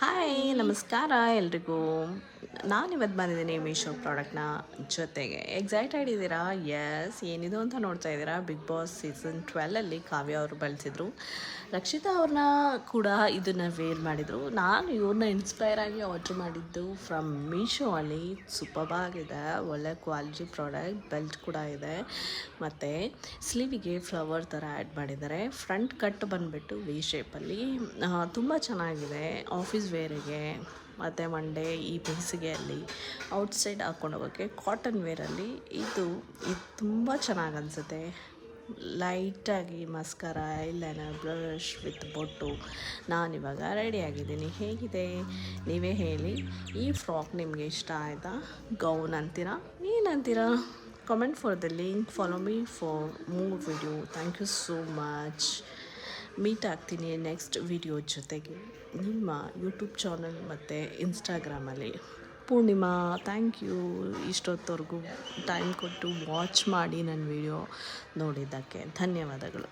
Hi ನಮಸ್ಕಾರ ಎಲ್ರಿಗೂ. ನಾನಿವತ್ತು ಬಂದಿದ್ದೀನಿ ಮೀಶೋ ಪ್ರಾಡಕ್ಟ್ನ ಜೊತೆಗೆ. ಎಕ್ಸೈಟೆಡ್ ಇದ್ದೀರಾ? ಎಸ್, ಏನಿದು ಅಂತ ನೋಡ್ತಾ ಇದ್ದೀರಾ. ಬಿಗ್ ಬಾಸ್ ಸೀಸನ್ 12ಅಲ್ಲಿ ಕಾವ್ಯ ಅವರು ಬಳಸಿದ್ರು. ರಕ್ಷಿತಾ ಅವ್ರನ್ನ ಕೂಡ ಇದನ್ನು ವೇರ್ ಮಾಡಿದರು. ನಾನು ಇವ್ರನ್ನ ಇನ್ಸ್ಪೈರ್ ಆಗಿ ಆರ್ಡ್ರ್ ಮಾಡಿದ್ದು ಫ್ರಮ್ ಮೀಶೋ ಅಲ್ಲಿ. ಸೂಪರ್ಬ್ ಆಗಿದೆ, ಒಳ್ಳೆ ಕ್ವಾಲಿಟಿ ಪ್ರಾಡಕ್ಟ್. ಬೆಲ್ಟ್ ಕೂಡ ಇದೆ ಮತ್ತು ಸ್ಲೀವಿಗೆ ಫ್ಲವರ್ ಥರ ಆ್ಯಡ್ ಮಾಡಿದ್ದಾರೆ. ಫ್ರಂಟ್ ಕಟ್ ಬಂದುಬಿಟ್ಟು ವಿ ಶೇಪಲ್ಲಿ ತುಂಬ ಚೆನ್ನಾಗಿದೆ. ಆಫೀಸ್ ವೇರಿಗೆ ಮತ್ತು ಒನ್ ಡೇ ಈ ಬೇಸಿಗೆಯಲ್ಲಿ ಔಟ್ಸೈಡ್ ಹಾಕ್ಕೊಂಡು ಹೋಗೋಕ್ಕೆ ಕಾಟನ್ ವೇರಲ್ಲಿ ಇದು ತುಂಬ ಚೆನ್ನಾಗಿ ಅನಿಸುತ್ತೆ. ಲೈಟಾಗಿ ಮಸ್ಕರ, ಐಲೈನರ್, ಬ್ರಷ್ ವಿತ್ ಬೊಟ್ಟು. ನಾನಿವಾಗ ರೆಡಿಯಾಗಿದ್ದೀನಿ. ಹೇಗಿದೆ ನೀವೇ ಹೇಳಿ. ಈ ಫ್ರಾಕ್ ನಿಮಗೆ ಇಷ್ಟ ಆಯಿತಾ? ಗೌನ್ ಅಂತೀರಾ, ಏನಂತೀರಾ? Comment for the link. Follow me for more video. Thank you so much. Meet ಆಗ್ತೀನಿ ನೆಕ್ಸ್ಟ್ ವಿಡಿಯೋ ಜೊತೆಗೆ ನಿಮ್ಮ ಯೂಟ್ಯೂಬ್ ಚಾನಲ್ ಮತ್ತು ಇನ್ಸ್ಟಾಗ್ರಾಮಲ್ಲಿ. ಪೂರ್ಣಿಮಾ, ಥ್ಯಾಂಕ್ ಯು ಇಷ್ಟೊತ್ತವರೆಗೂ ಟೈಮ್ ಕೊಟ್ಟು ವಾಚ್ ಮಾಡಿ ನನ್ನ ವಿಡಿಯೋ ನೋಡಿದ್ದಕ್ಕೆ ಧನ್ಯವಾದಗಳು.